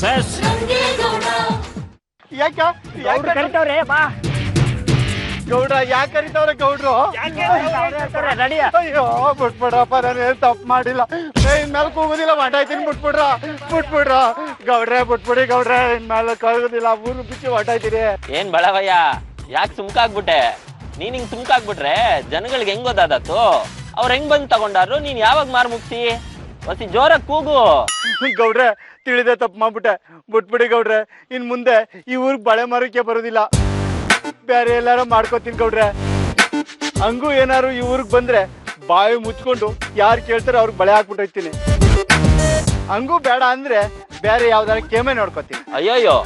Success. ಕರಿತವ್ರೆ ಬಾ ಗೌಡ್ರ ಯಾಕೆ ಕರಿತವ್ರೆ ಗೌಡ್ರು? ಅಯ್ಯೋ ಬಿಟ್ಬಿಡ್ರಪ್ಪ, ನಾನೇನು ತಪ್ಪು ಮಾಡಿಲ್ಲ. ಇನ್ಮೇಲೆ ಕೂಗುದಿಲ್ಲ, ಹೊಂಟಾಯ್ತೀನಿ. ಬಿಟ್ಬಿಡ್ರ ಗೌಡ್ರೆ, ಬಿಟ್ಬಿಡಿ ಗೌಡ್ರೆ, ಇನ್ಮೇಲೆ ಕಳ್ಗುದಿಲ್ಲ. ಊರು ಬಿಚ್ಚಿ ಹೊಂಟಾಯ್ತೀನಿ. ಏನ್ ಬಳವಯ್ಯ, ಯಾಕೆ ಸುಮ್ಕಾಗ್ಬಿಟ್ಟೆ? ನೀನ್ ಹಿಂಗ್ ಸುಮ್ಕಾಗ್ಬಿಟ್ರೆ ಜನಗಳಿಗೆ ಹೆಂಗ್ ಗೊತ್ತಾದತ್ತು? ಅವ್ರ ಹೆಂಗ್ ಬಂದ್ ತಗೊಂಡಾರು? ನೀನ್ ಯಾವಾಗ ಮಾರ್ ಮುಗ್ಸಿ? ಹೊಸಿ ಜೋರಾಗಿ ಕೂಗು. ಗೌಡ್ರೆ, ತಿಳಿದೆ ತಪ್ಪು ಮಾಡ್ಬಿಟ್ಟೆ, ಬಿಟ್ಬಿಡಿ ಗೌಡ್ರೆ. ಇನ್ ಮುಂದೆ ಈ ಊರಿಗೆ ಬಳೆ ಮಾರಕ್ಕೆ ಬರೋದಿಲ್ಲ, ಬೇರೆ ಎಲ್ಲಾರ ಮಾಡ್ಕೋತೀನಿ ಗೌಡ್ರೆ. ಹಂಗೂ ಏನಾರು ಈ ಊರಿಗೆ ಬಂದ್ರೆ ಬಾಯಿ ಮುಚ್ಕೊಂಡು ಯಾರು ಕೇಳ್ತಾರೆ ಅವ್ರಿಗೆ ಬಳೆ ಹಾಕ್ಬಿಟ್ಟೈತೀನಿ. ಹಂಗೂ ಬೇಡ ಅಂದ್ರೆ ಬೇರೆ ಯಾವ್ದಾರ ಕೇಮೆ ನೋಡ್ಕೋತೀನಿ. ಅಯ್ಯೋಯ್ಯೋ,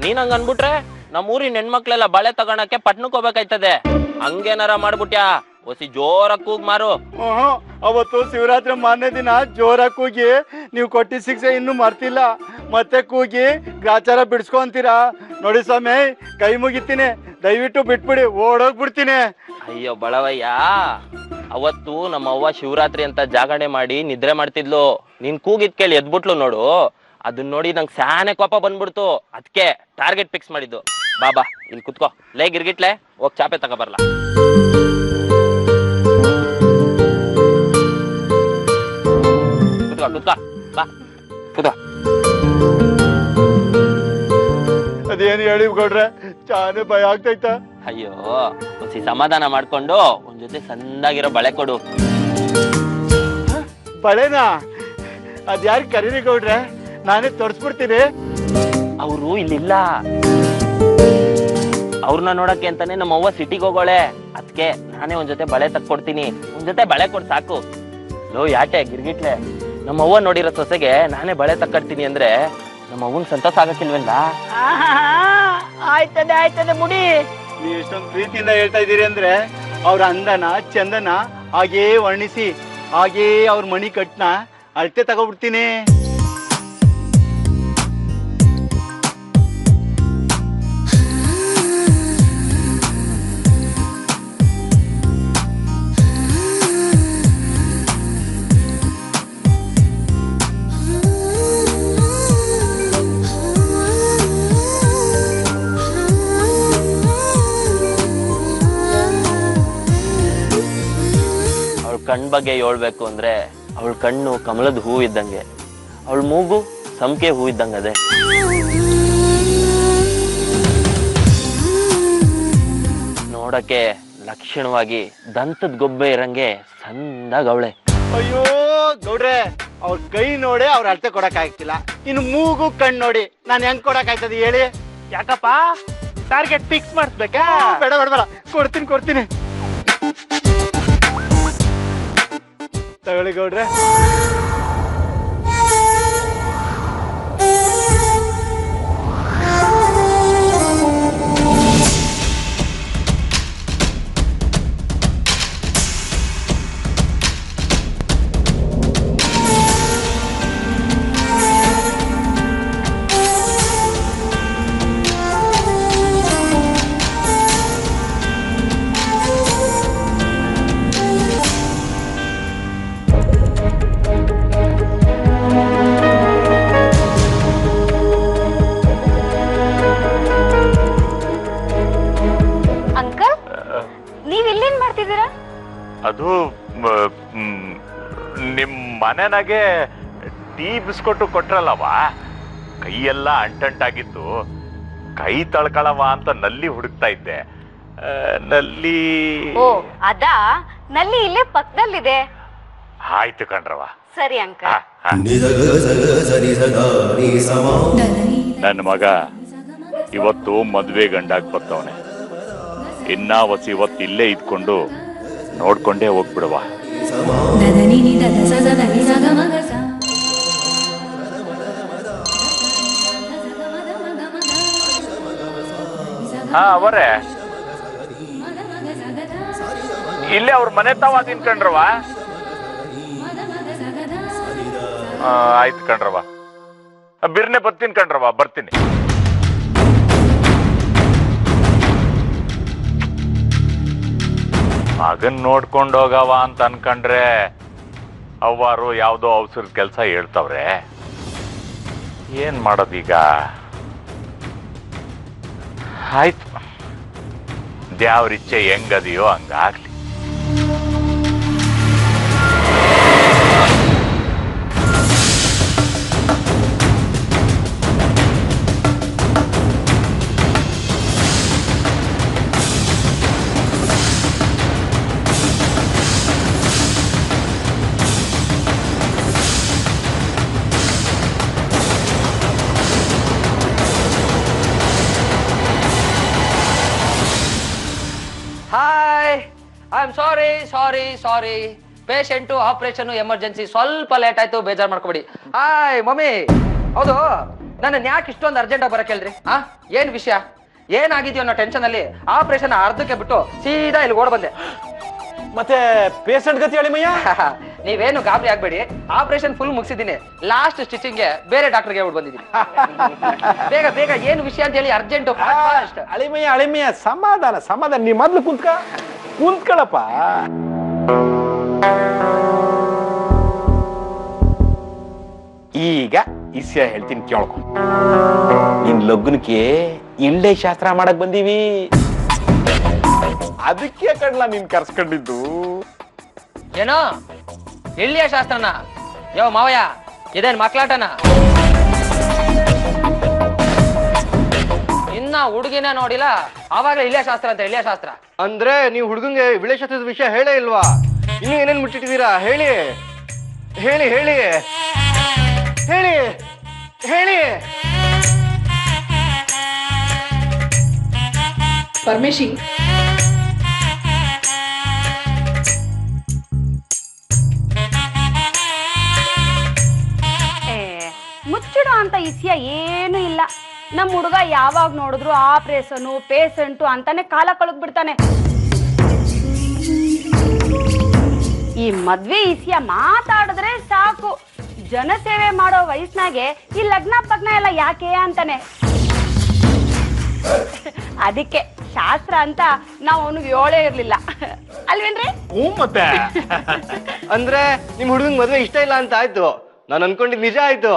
ನೀನ್ ಹಂಗ ಅನ್ಬಿಟ್ರೆ ನಮ್ಮ ಊರಿನ ಹೆಣ್ಮಕ್ಳೆಲ್ಲ ಬಳೆ ತಗೋಣಕ್ಕೆ ಪಟ್ನಕ್ ಹೋಗ್ಬೇಕಾಯ್ತದೆ. ಹಂಗೇನಾರ ಮಾಡ್ಬಿಟ್ಯಾ? ಹೊಸಿ ಜೋರಾಗಿ ಕೂಗ್ ಮಾರು. ಅವತ್ತು ಶಿವರಾತ್ರಿ ಮಾರನೇ ದಿನ ಜೋರಾಗಿ ಕೂಗಿ ನೀವು ಕೊಟ್ಟಿದ್ದ ಶಿಕ್ಷೆ ಇನ್ನೂ ಮರ್ತಿಲ್ಲ. ಮತ್ತೆ ಕೂಗಿ ಗ್ರಾಚಾರ ಬಿಡ್ಸ್ಕೊಂತೀರಾ ನೋಡಿ ಸ್ವಾಮಿ, ಕೈ ಮುಗಿತೀನಿ, ದಯವಿಟ್ಟು ಬಿಟ್ಬಿಡಿ, ಓಡೋಗ್ಬಿಡ್ತೀನಿ. ಅಯ್ಯೋ ಬಳವಯ್ಯ, ಅವತ್ತು ನಮ್ಮ ಅವ್ವ ಶಿವರಾತ್ರಿ ಅಂತ ಜಾಗರಣೆ ಮಾಡಿ ನಿದ್ರೆ ಮಾಡ್ತಿದ್ಲು. ನೀನ್ ಕೂಗಿದ್ ಕೇಳಿ ಎದ್ಬಿಟ್ಲು ನೋಡು. ಅದನ್ನ ನೋಡಿ ನಂಗೆ ಸ್ಯಾನೆ ಕೋಪ ಬಂದ್ಬಿಡ್ತು. ಅದಕ್ಕೆ ಟಾರ್ಗೆಟ್ ಫಿಕ್ಸ್ ಮಾಡಿದ್ದು. ಬಾಬಾ ಇಲ್ಲಿ ಕುತ್ಕೋ, ಲೇ ಗಿರ್ಗಿಟ್ಲೆ, ಹೋಗ್ ಚಾಪೆ ತಗೋಬರ್ಲ. ಕುತ್ಕೋ ಕುತ್ಕೋ, ಬಾ ಕುತ್ಕೋ. ಅದೇನು ಹೇಳಿ ಗೌಡ್ರೆ, ಚಾನೆ ಭಯ ಆಗ್ತೈತ. ಅಯ್ಯೋ, ಹೊಸಿ ಸಮಾಧಾನ ಮಾಡ್ಕೊಂಡು ಒಂದ್ ಜೊತೆ ಸಂದಾಗಿರೋ ಬಳೆ ಕೊಡು. ಬಳೆನಾ? ಅದ್ಯಾರು ಕರೀರಿ ಗೌಡ್ರೆ, ನಾನೇ ತೋರಿಸ್ಬಿಡ್ತೀನಿ. ಅವರು ಇಲ್ಲಿಲ್ಲ, ಅವ್ರನ್ನ ನೋಡಕ್ಕೆ ಅಂತಾನೆ ನಮ್ಮ ಅವ್ವ ಸಿಟಿಗೆ ಹೋಗೋಳೆ. ಅದಕ್ಕೆ ನಾನೇ ಒಂದ್ ಜೊತೆ ಬಳೆ ತಕ್ಕೊಡ್ತೀನಿ. ಒಂದ್ ಜೊತೆ ಬಳೆ ಕೊಡ್ ಸಾಕು. ಲೋ ಯಾಟೆ ಗಿರ್ಗಿಟ್ಲೆ, ನಮ್ಮ ಅವ್ವ ನೋಡಿರೋ ಸೊಸೆಗೆ ನಾನೇ ಬಳೆ ತಕ್ಕೊಡ್ತೀನಿ ಅಂದ್ರೆ ನಮ್ಮ ಅವ್ವನ್ ಸಂತೋಷ ಆಗಕ್ಕಿಲ್ವಲ್ಲ? ಆಯ್ತದೆ ಮುಡಿ. ನೀವು ಎಷ್ಟೊಂದು ಪ್ರೀತಿಯಿಂದ ಹೇಳ್ತಾ ಇದ್ದೀರಿ ಅಂದ್ರೆ ಅವ್ರ ಅಂದನ ಚಂದನ ಹಾಗೇ ವರ್ಣಿಸಿ ಹಾಗೇ ಅವ್ರ ಮಣಿ ಕಟ್ನ ಅಳತೆ ತಗೋಬಿಡ್ತೀನಿ. ಕಣ್ ಬಗ್ಗೆ ಹೇಳ್ಬೇಕು ಅಂದ್ರೆ ಅವಳ ಕಣ್ಣು ಕಮಲದ ಹೂ ಇದ್ದಂಗೆ, ಅವಳ ಮೂಗು ಸಂಕೆ ಹೂ ಇದ್ದಂಗದೆ. ನೋಡಕ್ಕೆ ಲಕ್ಷಣವಾಗಿ ದಂತದ ಗೊಬ್ಬೆ ಇರಂಗೆ ಸಂದಾಗ ಅವಳೆ. ಅಯ್ಯೋ ಗೌಡ್ರೆ, ಅವ್ರ ಕೈ ನೋಡಿ ಅವ್ರ ಅಳತೆ ಕೊಡಕ್ ಆಗ್ತಿಲ್ಲ, ಇನ್ನು ಮೂಗು ಕಣ್ಣು ನೋಡಿ ನಾನು ಹೆಂಗ್ ಕೊಡಕ್ ಆಯ್ತದ ಹೇಳಿ? ಯಾಕಪ್ಪ ಟಾರ್ಗೆಟ್ ಫಿಕ್ಸ್ ಮಾಡಿಸ್ಬೇಕಾ? ಬೇಡ ಬೇಡ ಬೇಡ, ಕೊಡ್ತೀನಿ. ತಗೊಳ್ಳಿ ಗೌಡ್ರೆ. ಅದು ನಿಮ್ ಮನೆನಾಗೆ ಟೀ ಬಿಸ್ಕೊಟ್ಟು ಕೊಟ್ರಲ್ಲವ, ಕೈಯೆಲ್ಲ ಅಂಟಂಟಾಗಿತ್ತು. ಕೈ ತಳ್ಕೊಳವ ಅಂತ ನಲ್ಲಿ ಹುಡುಕ್ತಾ ಇದ್ದೆ. ನಲ್ಲಿ ಅದಾ? ನಲ್ಲಿ ಇಲ್ಲೇ ಪಕ್ಕದಲ್ಲಿದೆ. ಆಯ್ತು ಕಣ್ರವ. ಸರಿ ಅಂಕಲ್. ನನ್ನ ಮಗ ಇವತ್ತು ಮದ್ವೆ ಗಂಡಾಗ್ ಬರ್ತವನೆ. ಇನ್ನ ವಸಿ ಇವತ್ತು ಇಲ್ಲೇ ಇದ್ಕೊಂಡು ನೋಡ್ಕೊಂಡೇ ಹೋಗ್ಬಿಡುವ. ಹಾ ಅವರೇ, ಇಲ್ಲೇ ಅವ್ರ ಮನೆ ತಾವ ತಿನ್ಕಂಡ್ರವ. ಆಯ್ತು ಕಣ್ರವ, ಬಿರ್ನೆ ಬರ್ತೀನಿ ಕಣ್ರವ, ಬರ್ತೀನಿ. ಮಗನ್ ನೋಡ್ಕೊಂಡೋಗವ ಅಂತ ಅನ್ಕಂಡ್ರೆ ಅವ್ವಾರು ಯಾವ್ದೋ ಅವಸರದ ಕೆಲಸ ಹೇಳ್ತವ್ರೆ. ಏನ್ ಮಾಡೋದೀಗ? ಆಯ್ತು, ದ್ಯಾವ್ರಿಚ್ಛೆ ಹೆಂಗದಿಯೋ ಹಂಗಾಗ್ಲಿ. Hi, I am sorry. Patient operation emergency ಸ್ವಲ್ಪ ಲೇಟ್ ಆಯ್ತು, ಬೇಜಾರು ಮಾಡ್ಕೊಬೇಡಿ. ಹಾಯ್ ಮಮ್ಮಿ, ಹೌದು ನನ್ನ ಯಾಕೆ ಇಷ್ಟೊಂದು ಅರ್ಜೆಂಟ್ ಆಗಿ ಬರಕ್ ಹೇಳ್ರಿ? ಏನ್ ವಿಷಯ, ಏನಾಗಿದ್ಯೋ ಅನ್ನೋ ಟೆನ್ಷನ್ ಅಲ್ಲಿ ಆಪರೇಷನ್ ಅರ್ಧಕ್ಕೆ ಬಿಟ್ಟು ಸೀದಾ ಇಲ್ಲಿ ಓಡ್ ಬಂದೆ. ಮತ್ತೆ ಪೇಷಂಟ್ ಗತಿ ಹೇಳಿ ಮಯ್ಯ. ನೀವೇನು ಗಾಬರಿ ಆಗ್ಬೇಡಿ, ಆಪರೇಷನ್ ಫುಲ್ ಮುಗಿಸಿದ್ದೀನಿ. ಲಾಸ್ಟ್ ಸ್ಟಿಚಿಂಗ್ಗೆ ಬೇರೆ ಡಾಕ್ಟರ್ಗೆ ಹೇಳ್ಬಿಟ್ಟು ಬಂದಿದ್ದೀನಿ. ಬೇಗ ಏನು ವಿಷಯ ಅಂತ ಹೇಳಿ, ಅರ್ಜೆಂಟ್. ಅಳಿಮಯ್ಯ ಸಮಾಧಾನ. ನೀ ಮೊದ್ಲು ಕುಂತ್ಕೊಳಪ್ಪ. ಈಗ ಇಸ್ಯ ಹೇಳ್ತೀನಿ ಕೇಳ್ಕೊ. ನಿನ್ ಲಗ್ನಕ್ಕೆ ಇಳ್ಳೆ ಶಾಸ್ತ್ರ ಮಾಡಕ್ ಬಂದೀವಿ. ಅದಕ್ಕೆ ಕಡ್ಲ ನೀನ್ ಕರ್ಸ್ಕೊಂಡಿದ್ದು. ಏನೋ ಎಳ್ಳಿಯ ಶಾಸ್ತ್ರನ? ಯಾವ ಮಾವಯ್ಯ, ಇದೇನ್ ಮಕ್ಳಾಟನ? ಇನ್ನ ಹುಡುಗಿನ ನೋಡಿಲ್ಲ, ಆವಾಗಲೇ ಇಳ್ಳಿಯ ಶಾಸ್ತ್ರ ಅಂತ. ಇಳ್ಳಿಯ ಶಾಸ್ತ್ರ ಅಂದ್ರೆ ನೀವು ಹುಡುಗಂಗೆ ವಿಳೇಶತ್ವದ ವಿಷಯ ಹೇಳೇ ಇಲ್ವಾ? ಇನ್ನು ಏನೇನ್ ಮುಚ್ಚಿಟ್ಟಿದ್ದೀರಾ? ಹೇಳಿ ಹೇಳಿ ಹೇಳಿ ಹೇಳಿ ಹೇಳಿ. ಪರಮೇಶಿ, ಮುಚ್ಚಿಡೋ ಅಂತ ಇಸ್ಯ ಏನು ಇಲ್ಲ. ನಮ್ ಹುಡುಗ ಯಾವಾಗ ನೋಡಿದ್ರು ಆಪರೇಷನ್ ಪೇಷಂಟು ಅಂತಾನೆ ಕಾಲ ಕಳೆದ್ ಬಿಡ್ತಾನೆ. ಈ ಮದ್ವೆ ಇಸ್ಯ ಮಾತಾಡಿದ್ರೆ ಸಾಕು, ಜನಸೇವೆ ಮಾಡೋ ವಯಸ್ಸಿನಾಗೆ ಈ ಲಗ್ನ ಪಗ್ನ ಎಲ್ಲ ಯಾಕೆ ಅಂತಾನೆ. ಅದಕ್ಕೆ ಶಾಸ್ತ್ರ ಅಂತ ನಾವು ಅವನಿಗೆ ಹೇಳೇ ಇರ್ಲಿಲ್ಲ, ಅಲ್ವೇನ್ರಿ? ಮತ್ತೆ ಅಂದ್ರೆ ನಿಮ್ ಹುಡುಗಂಗ್ ಮದ್ವೆ ಇಷ್ಟ ಇಲ್ಲ ಅಂತ ಆಯ್ತು. ನಾನು ಅನ್ಕೊಂಡಿದ್ ನಿಜ ಆಯ್ತು.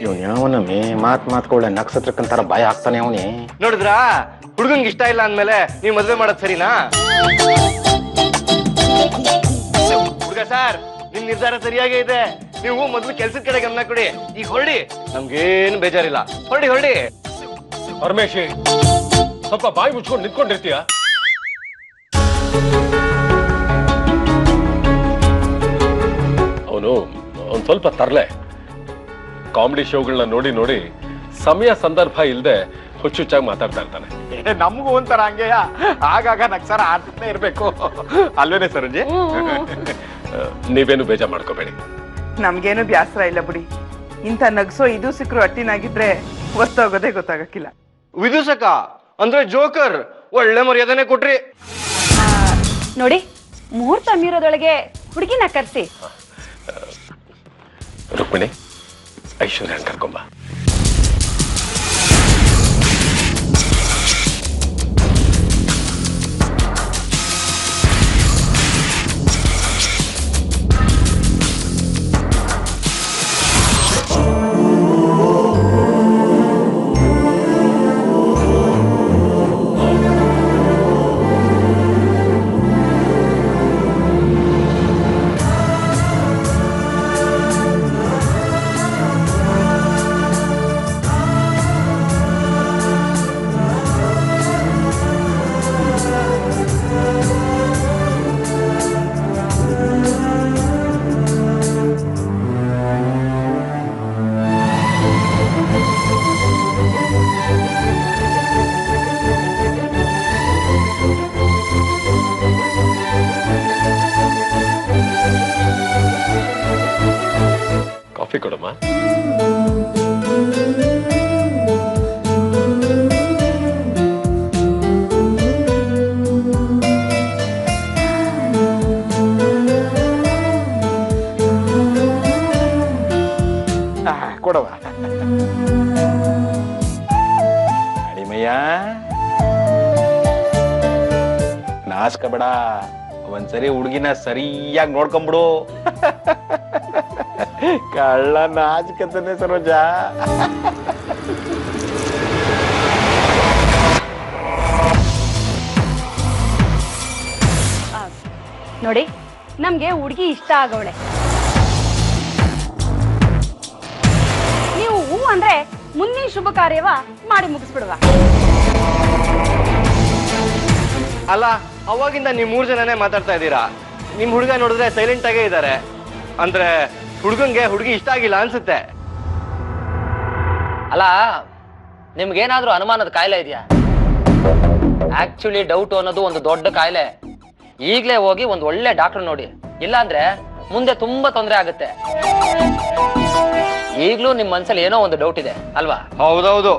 ಇವನ್ ಯಾವನಮ್ಮೆ ಮಾತ್ಕೊಳ್ಳೆ ನಕ್ಷತ್ರಕ್ಕಂತಾರ ಭಯ ಆಗ್ತಾನೆ ಅವನೇ. ನೋಡಿದ್ರಾ, ಹುಡುಗಂಗ್ ಇಷ್ಟ ಇಲ್ಲ ಅಂದ್ಮೇಲೆ ನೀವ್ ಮದ್ವೆ ಮಾಡೋದ್ ಸರಿನಾ? ಹುಡುಗ ಸರ್, ನಿಮ್ ನಿರ್ಧಾರ ಸರಿಯಾಗೇ ಇದೆ. ನೀವು ಮೊದ್ಲು ಕೆಲ್ಸದ ಕಡೆ ಗಮನ ಕೊಡಿ. ಈಗ ಹೊರಡಿ, ನಮ್ಗೇನು ಬೇಜಾರಿಲ್ಲ. ಹೊರಡಿ. ಪರಮೇಶಿ, ಸ್ವಲ್ಪ ಬಾಯಿ ಮುಚ್ಕೊಂಡು ನಿಂತ್ಕೊಂಡಿರ್ತೀಯ? ಅವನು ಸ್ವಲ್ಪ ತರ್ಲೆ. ಕಾಮಿಡಿ ಶೋಗಳನ್ನ ನೋಡಿ ಸಮಯ ಸಂದರ್ಭ ಇಲ್ಲದೆ ಹುಚ್ಚುಚ್ಚಾಗಿ ಮಾತಾಡ್ತಾ ಇರ್ತಾನೆ. ನಮಗೂ ಒಂಥರ ಹಂಗೆಯ, ಆಗಾಗ ನಕ್ಸರ ಆಡ್ತಾನೆ ಇರ್ಬೇಕು, ಅಲ್ವೇನೆ ಸರಂಜಿ? ನೀವೇನು ಬೇಜಾರ್ ಮಾಡ್ಕೋಬೇಡಿ. ನಮ್ಗೇನು ಬ್ಯಾಸರ ಇಲ್ಲ ಬಿಡಿ. ಇಂಥ ನಗ್ಸೋ ಇದು ಸಿಕ್ಕರು ಅಟ್ಟಿನಾಗಿದ್ರೆ ಹೊಸ್ತೋಗೋದೇ ಗೊತ್ತಾಗಕ್ಕಿಲ್ಲ. ವಿದೂಷಕ ಅಂದ್ರೆ ಜೋಕರ್, ಒಳ್ಳೆ ಮರ್ಯಾದನೆ ಕೊಟ್ರಿ. ನೋಡಿ, ಮುಹೂರ್ತ ಮೀರೋದೊಳಗೆ ಹುಡುಗಿನ ಕರ್ಸಿ. ರುಕ್ಮಿಣಿ, ಐಶ್ವರ್ಯ ಕರ್ಕೊಂಬ. ಕಾಫಿ ಕೊಡಮ್ಮ. ಕೊಡವ ಅಡಿಮಯ್ಯ, ನಾಚ್ಕಬೇಡ. ಒಂದ್ಸರಿ ಹುಡುಗಿನ ಸರಿಯಾಗಿ ನೋಡ್ಕೊಂಬಿಡು. ಕಳ್ಳ ನಾಚಿಕತನೆ ಸರೋಜ. ನೋಡಿ, ನಮ್ಗೆ ಹುಡುಗಿ ಇಷ್ಟ ಆಗವಳೆ. ನೀವು ಹೂ ಅಂದ್ರೆ ಮುಂದಿನ ಶುಭ ಕಾರ್ಯವ ಮಾಡಿ ಮುಗಿಸ್ಬಿಡುವ. ಅಲ್ಲ, ಅವಾಗಿಂದ ನೀವು 3 ಜನನೇ ಮಾತಾಡ್ತಾ ಇದ್ದೀರಾ. ನಿಮ್ ಹುಡುಗ ನೋಡಿದ್ರೆ ಸೈಲೆಂಟ್ ಆಗೇ ಇದ್ದಾರೆ. ಅಂದ್ರೆ ಹುಡುಗಂಗೆ ಹುಡುಗಿ ಇಷ್ಟ ಆಗಿಲ್ಲ ಅನ್ಸುತ್ತೆ. ಅಲ್ಲ, ನಿಮ್ಗೇನಾದ್ರೂ ಅನುಮಾನದ ಕಾಯಿಲೆ ಇದೆಯಾ? ಆಕ್ಚುಲಿ ಡೌಟ್ ಅನ್ನೋದು ಒಂದು ದೊಡ್ಡ ಕಾಯಿಲೆ. ಈಗ್ಲೇ ಹೋಗಿ ಒಂದು ಒಳ್ಳೆ ಡಾಕ್ಟರ್ ನೋಡಿ, ಇಲ್ಲಾಂದ್ರೆ ಮುಂದೆ ತುಂಬಾ ತೊಂದರೆ ಆಗುತ್ತೆ. ಈಗ್ಲೂ ನಿಮ್ ಮನ್ಸಲ್ಲಿ ಏನೋ ಒಂದು ಡೌಟ್ ಇದೆ ಅಲ್ವಾ? ಹೌದೌದು,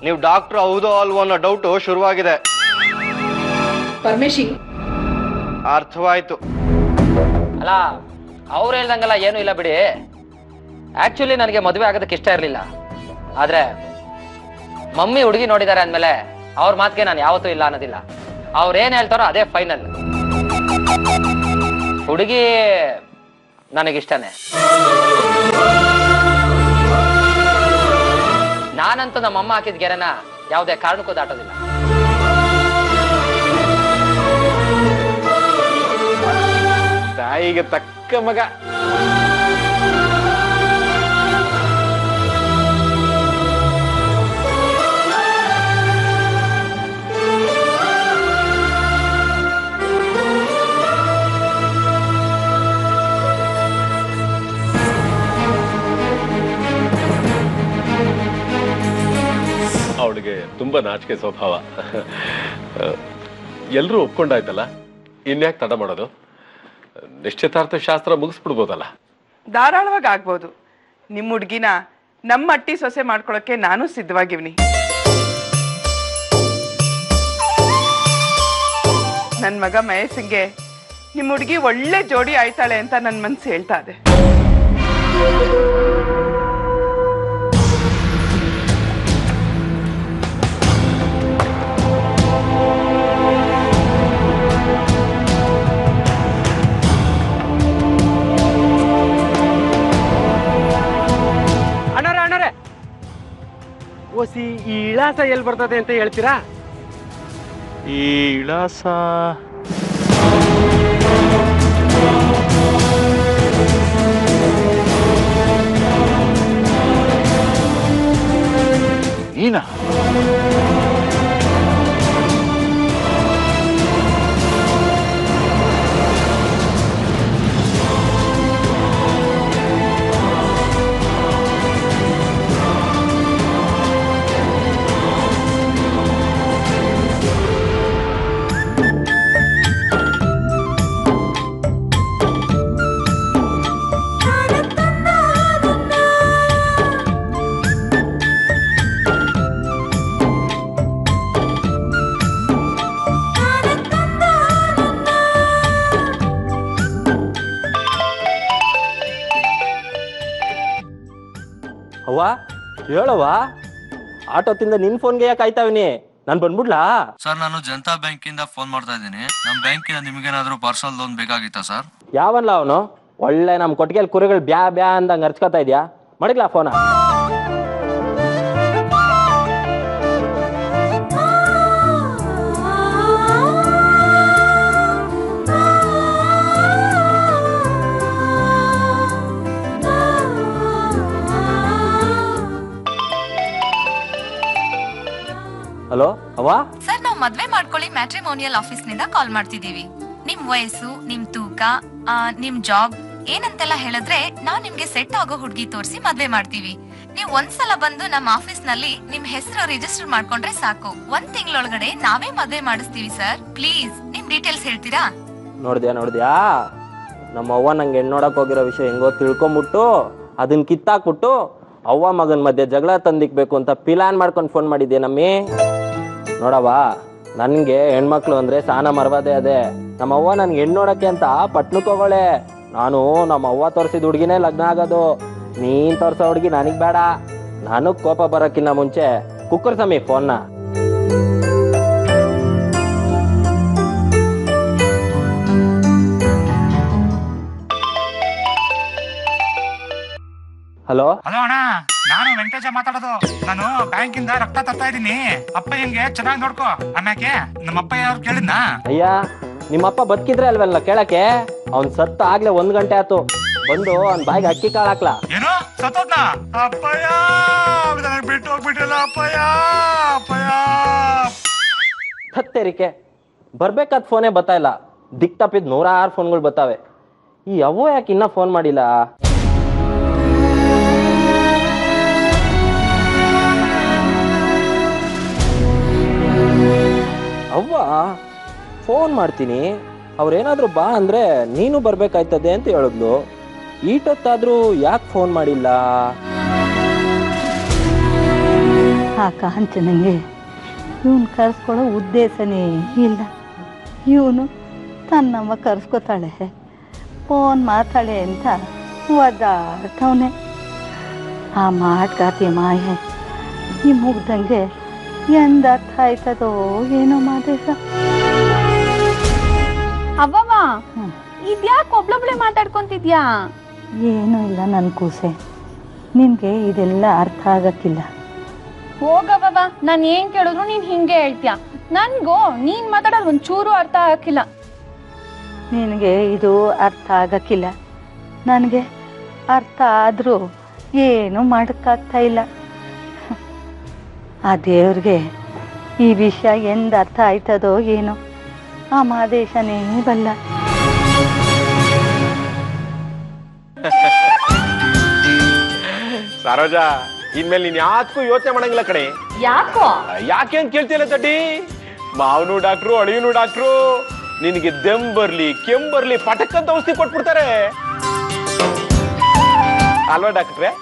ನೀವು ಡಾಕ್ಟರ್ ಹೌದೋ ಅಲ್ವೋ ಅನ್ನೋ ಡೌಟ್ ಶುರುವಾಗಿದೆ. ಪರಮೇಶಿ, ಅರ್ಥವಾಯ್ತು. ಅಲ್ಲ, ಅವ್ರು ಹೇಳ್ದಂಗೆಲ್ಲ ಏನು ಇಲ್ಲ ಬಿಡಿ. ಆಕ್ಚುಲಿ ನನಗೆ ಮದುವೆ ಆಗೋದಕ್ಕೆ ಇಷ್ಟ ಇರಲಿಲ್ಲ. ಆದ್ರೆ ಮಮ್ಮಿ ಹುಡುಗಿ ನೋಡಿದ್ದಾರೆ ಅಂದ್ಮೇಲೆ ಅವ್ರ ಮಾತಿಗೆ ನಾನು ಯಾವತ್ತೂ ಇಲ್ಲ ಅನ್ನೋದಿಲ್ಲ. ಅವ್ರೇನ್ ಹೇಳ್ತಾರೋ ಅದೇ ಫೈನಲ್. ಹುಡುಗಿ ನನಗಿಷ್ಟನೇ. ನಾನಂತೂ ನಮ್ಮಮ್ಮ ಹಾಕಿದ ಗೆರೆನ ಯಾವುದೇ ಕಾರಣಕ್ಕೂ ದಾಟೋದಿಲ್ಲ. ತಾಯಿಗೆ ತಕ್ಕ ಮಗ. ಅವಳಿಗೆ ತುಂಬಾ ನಾಚಿಕೆ ಸ್ವಭಾವ. ಎಲ್ರೂ ಒಪ್ಕೊಂಡಾಯ್ತಲ್ಲ, ಇನ್ಯಾಕೆ ತಡ ಮಾಡೋದು? ನಿಶ್ಚಿತಾರ್ಥ ಶಾಸ್ತ್ರ ಮುಗಿಸ್ಬಿಡ್ಬೋದಲ್ಲ. ಧಾರಾಳವಾಗಿ ಆಗ್ಬೋದು. ನಿಮ್ಮ ಹುಡ್ಗಿನ ನಮ್ಮ ಅಟ್ಟಿ ಸೊಸೆ ಮಾಡ್ಕೊಳಕ್ಕೆ ನಾನು ಸಿದ್ಧವಾಗಿವ್ನಿ. ನನ್ನ ಮಗ ಮಹೇಶಂಗೆ ನಿಮ್ಮ ಹುಡುಗಿ ಒಳ್ಳೆ ಜೋಡಿ ಆಯ್ತಾಳೆ ಅಂತ ನನ್ನ ಮನ್ಸು ಹೇಳ್ತಾ ಇದೆ. ಓಸಿ, ಈ ಇಳಾಸ ಎಲ್ಲಿ ಬರ್ತದೆ ಅಂತ ಹೇಳ್ತೀರಾ? ಈ ವಿಳಾಸ ನೀನಾ? ಅವ್ವ ಹೇಳವ್ವ, ಆಟೋತಿಂದ ನಿನ್ ಫೋನ್ಗೆ ಯಾಕೆ ಆಯ್ತಾವಿನಿ? ನಾನು ಬಂದ್ಬಿಡ್ಲಾ? ಸರ್, ನಾನು ಜನತಾ ಬ್ಯಾಂಕಿಂದ ಫೋನ್ ಮಾಡ್ತಾ ಇದ್ದೀನಿ. ನಮ್ಮ ಬ್ಯಾಂಕಿಂದ ನಿಮಗೇನಾದ್ರೂ ಪರ್ಸನಲ್ ಲೋನ್ ಬೇಕಾಗಿತ್ತಾ ಸರ್? ಯಾವಲ್ಲ ಅವನು ಒಳ್ಳೆ ನಮ್ಮ ಕೊಟ್ಟಿಗೆಲ್ ಕುರಿಗಳು ಬ್ಯಾ ಬ್ಯಾ ಅಂದಂಗೆ ಅರ್ಚ್ಕೊತಾ ಇದೆಯಾ? ಮಾಡಿಗ್ಲಾ ಫೋನ? ಹಲೋ ಅವ್ವ. ಸರ್, ನಾವು ಮದ್ವೆ ಮಾಡ್ಕೊಳ್ಳಿ ಮ್ಯಾಟ್ರಿಮೋನಿಯಲ್ ಆಫೀಸ್ ನಿಂದ ಕಾಲ್ ಮಾಡ್ತಿದೀವಿ. ನಿಮ್ ವಯಸ್ಸು, ನಿಮ್ ತೂಕ, ನಿಮ್ ಜಾಬ್ ಏನಂತೆಲ್ಲ ಹೇಳಿದ್ರೆ ನಾವ್ ನಿಮ್ಗೆ ಸೆಟ್ ಆಗೋ ಹುಡುಗಿ ತೋರಿಸಿ ಮದ್ವೆ ಮಾಡ್ತೀವಿ. ನೀವ್ ಒಂದ್ಸಲ ಬಂದು ನಮ್ಮ ಆಫೀಸ್ ನಲ್ಲಿ ನಿಮ್ ಹೆಸರು ರಿಜಿಸ್ಟರ್ ಮಾಡ್ಕೊಂಡ್ರೆ ಸಾಕು. 1 ತಿಂಗಳೊಳಗಡೆ ನಾವೇ ಮದ್ವೆ ಮಾಡಿಸ್ತೀವಿ ಸರ್. ಪ್ಲೀಸ್ ನಿಮ್ ಡೀಟೇಲ್ಸ್ ಹೇಳ್ತೀರಾ? ನೋಡ್ದ್ಯಾ ನಮ್ಮ ಅವ್ವ ನಂಗೆ ಹೆಣ್ಣು ನೋಡಕ್ ಹೋಗಿರೋ ವಿಷಯ ಹೆಂಗೋ ತಿಳ್ಕೊಂಬಿಟ್ಟು ಅದನ್ನ ಕಿತ್ತಾಕ್ಬಿಟ್ಟು ಅವ್ವ ಮಗನ ಮಧ್ಯೆ ಜಗಳ ತಂದಿಕ್ಬೇಕು ಅಂತ ಪ್ಲಾನ್ ಮಾಡ್ಕೊಂಡು ಫೋನ್ ಮಾಡಿದ್ದೆ ನಮ್ಮಿ. ನೋಡವ್ವ, ನನ್ಗೆ ಹೆಣ್ಮಕ್ಳು ಅಂದ್ರೆ ಸಾನ ಮರವಾದೆ ಅದೇ. ನಮ್ಮ ಅವ್ವ ನನ್ಗೆ ಹೆಣ್ಣು ನೋಡಕ್ಕೆ ಅಂತ ಪಟ್ನಕ್ಕೆ ಹೋಗೋಳೆ. ನಾನು ನಮ್ಮ ಅವ್ವ ತೋರಿಸಿದ ಹುಡುಗಿನೇ ಲಗ್ನ ಆಗೋದು. ನೀನ್ ತೋರ್ಸೋ ಹುಡುಗಿ ನನಗ್ ಬೇಡ. ನನಗ್ ಕೋಪ ಬರೋಕ್ಕಿಂತ ಮುಂಚೆ ಕುಕ್ಕರ್ ಸಮಿ ಫೋನ್ನ. ಹಲೋ ಹಲೋ ಅಣ್ಣ, ನಾನು ವೆಂಕಟೇಶ ಮಾತಾಡೋದು. ನಾನು ಬ್ಯಾಂಕಿಂದ ರಕ್ತ ತರ್ತಾ ಇದ್ದೀನಿ. ಅಪ್ಪಯ್ಯಂಗೆ ಚೆನ್ನಾಗಿ ನೋಡ್ಕೋ. ಆಮ್ಯಾಕೆ ನಮ್ಮ ಅಪ್ಪಯ್ಯ ಅವ್ರು ಕೇಳಿದ್ನಾ? ಅಯ್ಯ, ನಿಮ್ಮಪ್ಪ ಬದುಕಿದ್ರೆ ಅಲ್ವಲ್ಲ ಕೇಳಕ್ಕೆ? ಅವ್ನ್ ಸತ್ತ ಆಗ್ಲೇ 1 ಗಂಟೆ ಆಯ್ತು. ಬಂದು ಅವ್ನ್ ಬಾಯಿಗೆ ಅಕ್ಕಿ ಕಾಳು ಹಾಕ್ಲಾ? ಏನು ಸತ್ತೋದ್ನ? ಅಪ್ಪಯ್ಯ ನನಗೆ ಬಿಟ್ಟು ಹೋಗ್ಬಿಟ್ಟಿಲ್ಲ ಅಪ್ಪಯ್ಯ. ಅಪ್ಪಯ್ಯ ಹತ್ತೇರಿಕೆ ಬರ್ಬೇಕಾದ್ ಫೋನೇ ಬರ್ತಾ ಇಲ್ಲ. ದಿಕ್ ತಪ್ಪಿದ್ 106 ಫೋನ್ಗಳು ಬರ್ತಾವೆ. ಈ ಅವ್ವ ಯಾಕೆ ಇನ್ನ ಫೋನ್ ಮಾಡಿಲ್ಲ? ಅವ್ವ ಫೋನ್ ಮಾಡ್ತೀನಿ, ಅವ್ರೇನಾದ್ರೂ ಬಾ ಅಂದ್ರೆ ನೀನು ಬರ್ಬೇಕಾಯ್ತದೆ ಅಂತ ಹೇಳಿದ್ಲು. ಈಟೊತ್ತಾದ್ರೂ ಯಾಕೆ ಫೋನ್ ಮಾಡಿಲ್ಲ? ಆ ಕಾಂಚನಂಗೆ ಇವನು ಕರ್ಸ್ಕೊಳ್ಳೋ ಉದ್ದೇಶನೇ ಇಲ್ಲ. ಇವನು ತನ್ನಮ್ಮ ಕರ್ಸ್ಕೊತಾಳೆ, ಫೋನ್ ಮಾತಾಳೆ ಅಂತ ಒದ್ದಾಡ್ತವನೆ. ಆ ಮಾಟ್ಗಾತಿ ಮಾಯೆ ಈ ಮುಗ್ದಂಗೆ ಎಂದ ಅರ್ಥ ಆಯ್ತದೋ ಏನೋ ಮಾದೇಶ. ಅವ್ವವ್ವ, ಇದ್ಯಾಕೆ ಒಬ್ಳೊಬ್ಳೆ ಮಾತಾಡ್ಕೊಂತಿದ್ಯಾ? ಏನೂ ಇಲ್ಲ ನನ್ನ ಕೂಸೆ, ನಿನಗೆ ಇದೆಲ್ಲ ಅರ್ಥ ಆಗಕ್ಕಿಲ್ಲ. ಹೋಗವ್ವ, ನಾನು ಏನ್ ಕೇಳಿದ್ರು ನೀನ್ ಹಿಂಗೆ ಹೇಳ್ತೀಯ. ನನ್ಗೂ ನೀನ್ ಮಾತಾಡೋದು ಒಂಚೂರು ಅರ್ಥ ಆಗಕ್ಕಿಲ್ಲ. ನಿನಗೆ ಇದು ಅರ್ಥ ಆಗಕ್ಕಿಲ್ಲ, ನನಗೆ ಅರ್ಥ ಆದರೂ ಏನು ಮಾಡೋಕ್ಕಾಗ್ತಾ ಇಲ್ಲ. ಆ ದೇವ್ರಿಗೆ ಈ ವಿಷಯ ಎಂದ ಅರ್ಥ ಆಯ್ತದೋ ಏನೋ, ಆ ಮಾದೇಶನೇ ಬಲ್ಲ. ಸರೋಜಾ, ಇನ್ಮೇಲೆ ನೀನ್ ಯಾಕೂ ಯೋಚನೆ ಮಾಡಂಗಿಲ್ಲ ಕಣೆ. ಯಾಕೋ? ಯಾಕೆ ಅಂತ ಕೇಳ್ತಿಲ್ಲ ತಡ್ಡಿ. ಮಾವನು ಡಾಕ್ಟ್ರು, ಅಳಿಯನು ಡಾಕ್ಟ್ರು. ನಿನಗೆ ದೆಮ್ ಬರ್ಲಿ, ಕೆಮ್ ಬರ್ಲಿ, ಪಟಕ್ಕಂತ ಔಷಧಿ ಕೊಟ್ಬಿಡ್ತಾರೆ ಅಲ್ವಾ ಡಾಕ್ಟ್ರೆ?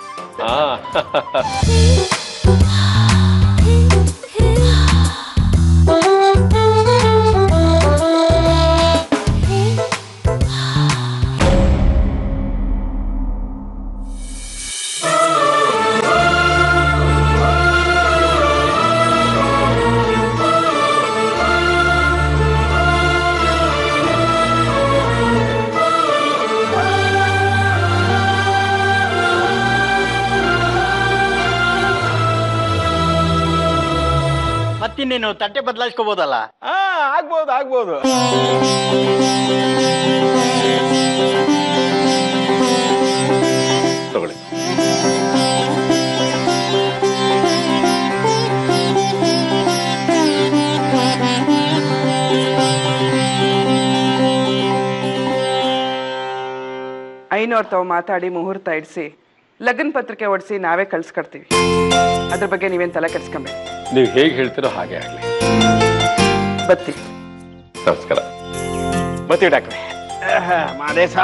ಮತ್ತಿನ್ನೇನು ತಟ್ಟೆ ಬದಲಾಯಿಸ್ಕೋಬಹುದಲ್ಲ? ಆಗ್ಬೋದು ಆಗ್ಬೋದು. ತಗೊಳ್ಳಿ. ಐನೋರ್ ತಾವು ಮಾತಾಡಿ ಮುಹೂರ್ತ ಇಡಿಸಿ ಲಗ್ನ ಪತ್ರಿಕೆ ಹೊಡಿಸಿ ನಾವೇ ಕಳ್ಸ್ಕೊಡ್ತೀವಿ. ಅದ್ರ ಬಗ್ಗೆ ನೀವೇನು ತಲೆ ಕೆಡ್ಸ್ಕೊಂಬೇಡಿ. ನೀವು ಹೇಗೆ ಹೇಳ್ತೀರೋ ಹಾಗೆ ಆಗ್ಲಿ. ಬರ್ತೀವಿ. ನಮಸ್ಕಾರ. ಬರ್ತೀವಿ ಡಾಕ್ಟ್ರೆ. ಮಾದೇಶ,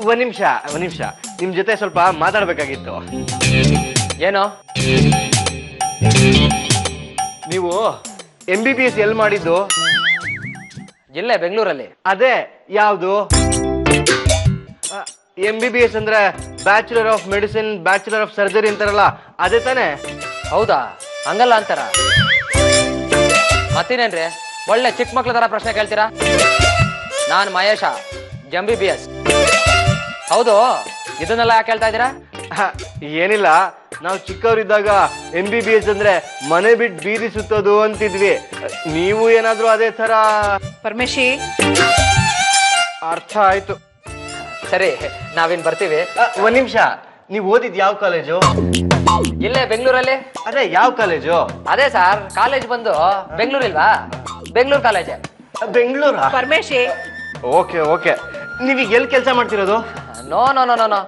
ಒಂದ್ ನಿಮಿಷ ನಿಮ್ ಜೊತೆ ಸ್ವಲ್ಪ ಮಾತಾಡ್ಬೇಕಾಗಿತ್ತು. ಏನೋ? ನೀವು MBBS ಎಲ್ಲಿ ಮಾಡಿದ್ದು? ಇಲ್ಲೇ ಬೆಂಗಳೂರಲ್ಲಿ. ಅದೇ ಯಾವುದು? MBBS ಅಂದ್ರೆ bachelor of medicine, bachelor of surgery ಅಂತಾರಲ್ಲ, ಅದೇ ತಾನೇ? ಹೌದಾ? ಹಂಗಲ್ಲ ಅಂತಾರ. ಮತ್ತೇನೇನ್ರಿ ಒಳ್ಳೆ ಚಿಕ್ಕ ಮಕ್ಳ ತರ ಪ್ರಶ್ನೆ ಕೇಳ್ತೀರಾ? ನಾನ್ ಮಹೇಶ, MBBS. ಹೌದು, ಇದನ್ನೆಲ್ಲ ಯಾಕೆ ಹೇಳ್ತಾ ಇದ್ದೀರಾ? ಏನಿಲ್ಲ, ನಾವು ಚಿಕ್ಕವರಿದ್ದಾಗ MBBS ಅಂದ್ರೆ ಮನೆ ಬಿಟ್ಟು ಬೀದಿ ಸುತ್ತೋದು ಅಂತಿದ್ವಿ. ನೀವು ಏನಾದ್ರೂ ಅದೇ ತರ? ಪರಮೇಶಿ, ಅರ್ಥ ಆಯ್ತು. ಸರಿ, ನಾವಿನ್ ಬರ್ತೀವಿ. ಒಂದ್ ನಿಮಿಷ, ನೀವು ಓದಿದ್ ಯಾವ ಕಾಲೇಜು? ಇಲ್ಲೇ ಬೆಂಗಳೂರಲ್ಲಿ. ಅದೇ ಯಾವ ಕಾಲೇಜು? ಅದೇ ಸರ್, ಕಾಲೇಜ್ ಬಂದು ಬೆಂಗಳೂರಿಲ್ವಾ? ಬೆಂಗಳೂರು ಕಾಲೇಜ್. ಬೆಂಗಳೂರಾ? ಪರಮೇಶಿ. Okay okay. ನೀವೀಗ ಎಲ್ಲಿ ಕೆಲಸ ಮಾಡ್ತಿರೋದು? No no no no no,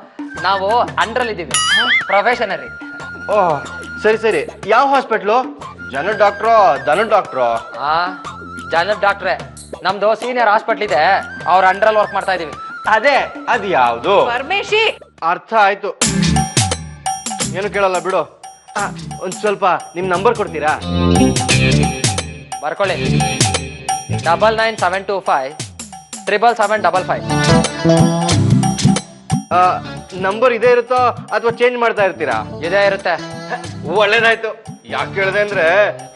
ನಾವು ಅಂಡ್ರಲ್ಲಿ ಇದ್ದೀವಿ, ಪ್ರೊಫೆಷನರಿ. ಓಹ್ ಸರಿ ಸರಿ. ಯಾವ ಹಾಸ್ಪಿಟ್ಲು? ಜನರಲ್ ಡಾಕ್ಟ್ರೋ ದನದ ಡಾಕ್ಟ್ರೋ? ಜನರಲ್ ಡಾಕ್ಟ್ರೆ. ನಮ್ದು ಸೀನಿಯರ್ ಹಾಸ್ಪಿಟ್ಲ್ ಇದೆ, ಅವ್ರ ಅಂಡರಲ್ಲಿ ವರ್ಕ್ ಮಾಡ್ತಾ ಇದೀವಿ. ಅದೇ ಅದು ಯಾವುದು? ಪರಮೇಶಿ. ಅರ್ಥ ಆಯ್ತು, ಏನು ಕೇಳಲ್ಲ ಬಿಡು. ಒಂದ್ ಸ್ವಲ್ಪ ನಿಮ್ ನಂಬರ್ ಕೊಡ್ತೀರಾ? ಬರ್ಕೊಳ್ಳಿ. 99725 77755. ನಂಬರ್ ಇದೇ ಇರುತ್ತೋ ಅಥವಾ ಚೇಂಜ್ ಮಾಡ್ತಾ ಇರ್ತೀರಾ? ಇದೇ ಇರುತ್ತೆ. ಒಳ್ಳೇದಾಯ್ತು. ಯಾಕೆ ಕೇಳಿದೆ ಅಂದ್ರೆ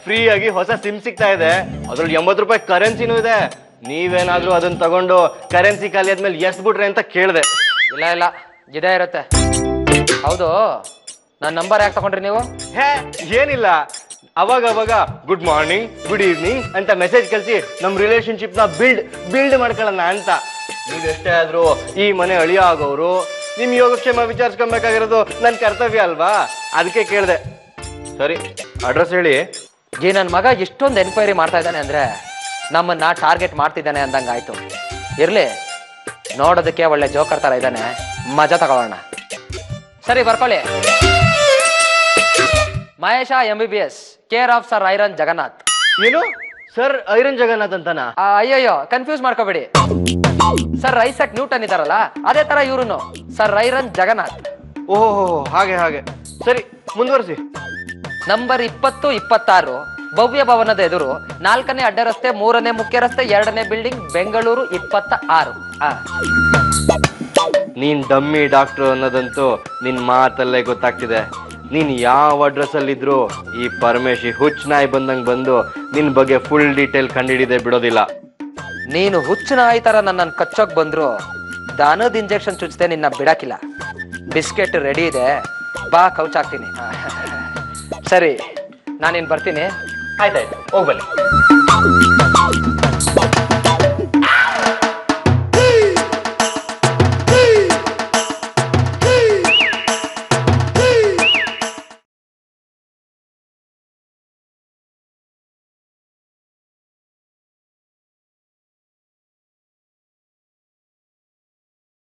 ಫ್ರೀ ಆಗಿ ಹೊಸ ಸಿಮ್ ಸಿಗ್ತಾ ಇದೆ, ಅದ್ರಲ್ಲಿ 80 ರೂಪಾಯಿ ಕರೆನ್ಸಿನೂ ಇದೆ. ನೀವೇನಾದ್ರೂ ಅದನ್ನ ತಗೊಂಡು ಕರೆನ್ಸಿ ಖಾಲಿ ಆದ್ಮೇಲೆ ಎಷ್ಟ್ ಬಿಟ್ರೆ ಅಂತ ಕೇಳಿದೆ. ಇಲ್ಲ ಇಲ್ಲ, ಇದೇ ಇರುತ್ತೆ. ಹೌದು, ನನ್ನ ನಂಬರ್ ಯಾಕೆ ತಗೊಂಡ್ರಿ ನೀವು? ಹೇ ಏನಿಲ್ಲ, ಅವಾಗ ಗುಡ್ ಮಾರ್ನಿಂಗ್ ಗುಡ್ ಈವ್ನಿಂಗ್ ಅಂತ ಮೆಸೇಜ್ ಕಳಿಸಿ ನಮ್ ರಿಲೇಶನ್ಶಿಪ್ ನ ಬಿಲ್ಡ್ ಮಾಡ್ಕೊಳ್ಳೋಣ ಅಂತ. ನೀವೆಷ್ಟೇ ಆದ್ರೂ ಈ ಮನೆ ಅಳಿಯ ಆಗೋರು, ನಿಮ್ ಯೋಗಕ್ಷೇಮ ವಿಚಾರಿಸ್ಕೊಬೇಕಾಗಿರೋದು ನನ್ ಕರ್ತವ್ಯ ಅಲ್ವಾ, ಅದಕ್ಕೆ ಕೇಳಿದೆ. ಸರಿ, ಅಡ್ರೆಸ್ ಹೇಳಿ. ಈ ನನ್ನ ಮಗ ಇಷ್ಟೊಂದು ಎನ್ಕ್ವೈರಿ ಮಾಡ್ತಾ ಇದ್ದಾನೆ ಅಂದ್ರೆ ನಮ್ಮನ್ನ ಟಾರ್ಗೆಟ್ ಮಾಡ್ತಿದ್ದಾನೆ ಅಂದಂಗಾಯ್ತು. ಇರ್ಲಿ, ನೋಡೋದಕ್ಕೆ ಒಳ್ಳೆ ಜೋಕರ್ ತರ ಇದ್ದಾನೆ, ಮಜಾ ತಗೊಳ್ಳೋಣ. ಸರಿ, ಬರ್ಕೊಳ್ಳಿ. Mahesha MBBS, care of sir iron Jagannath. ಏನು ಸರ್ ಐರನ್ ಜಗನ್ನಾಥ್ ಅಂತನಾ? ಅಯ್ಯಯ್ಯೋ, ಕನ್ಫ್ಯೂಸ್ ಮಾಡ್ಕೋಬೇಡಿ. ಸರ್ ಐಸಕ್ ನ್ಯೂಟನ್ ಇದಾರಲ್ಲ, ಅದೇ ತರ ಇವ್ರುನು ಸರ್ ಐರನ್ ಜಗನ್ನಾಥ್. ಓಹೋ, ಹಾಗೆ. ಸರಿ, ಮುಂದುವರಿಸಿ. ನಂಬರ್ 20, 26 ಭವ್ಯ ಭವನದ ಎದುರು, 4ನೇ ಅಡ್ಡ ರಸ್ತೆ, 3ನೇ ಮುಖ್ಯ ರಸ್ತೆ, 2ನೇ ಬಿಲ್ಡಿಂಗ್, ಬೆಂಗಳೂರು 26. ನೀನ್ ಡಮ್ಮಿ ಡಾಕ್ಟರ್ ಅನ್ನೋದಂತೂ ನಿನ್ ಮಾತಲ್ಲೇ ಗೊತ್ತಾಗ್ತಿದೆ. ನೀನ್ ಯಾವ ಅಡ್ರೆಸ್ ಅಲ್ಲಿದ್ರು ಈ ಪರಮೇಶಿ ಹುಚ್ಚ ನಾಯಿ ಬಂದಂಗ್ ಬಂದು ನಿನ್ ಬಗ್ಗೆ ಫುಲ್ ಡೀಟೇಲ್ ಕಂಡಿಡಿದೆ ಬಿಡೋದಿಲ್ಲ. ನೀನು ಹುಚ್ಚು ನಾಯಿ ತರ ನನ್ನನ್ನು ಕಚ್ಚೋಕ್ ಬಂದ್ರು ದನದ ಇಂಜೆಕ್ಷನ್ ಚುಚ್ಚಿದೆ ನಿನ್ನ ಬಿಡಾಕಿಲ್ಲ. ಬಿಸ್ಕೆಟ್ ರೆಡಿ ಇದೆ, ಬಾ ಕೌಚ್ ಹಾಕ್ತೀನಿ. ಸರಿ, ನಾನಿನ್ ಬರ್ತೀನಿ. ಆಯ್ತಾಯ್ತು, ಹೋಗ್ಬನ್ನಿ.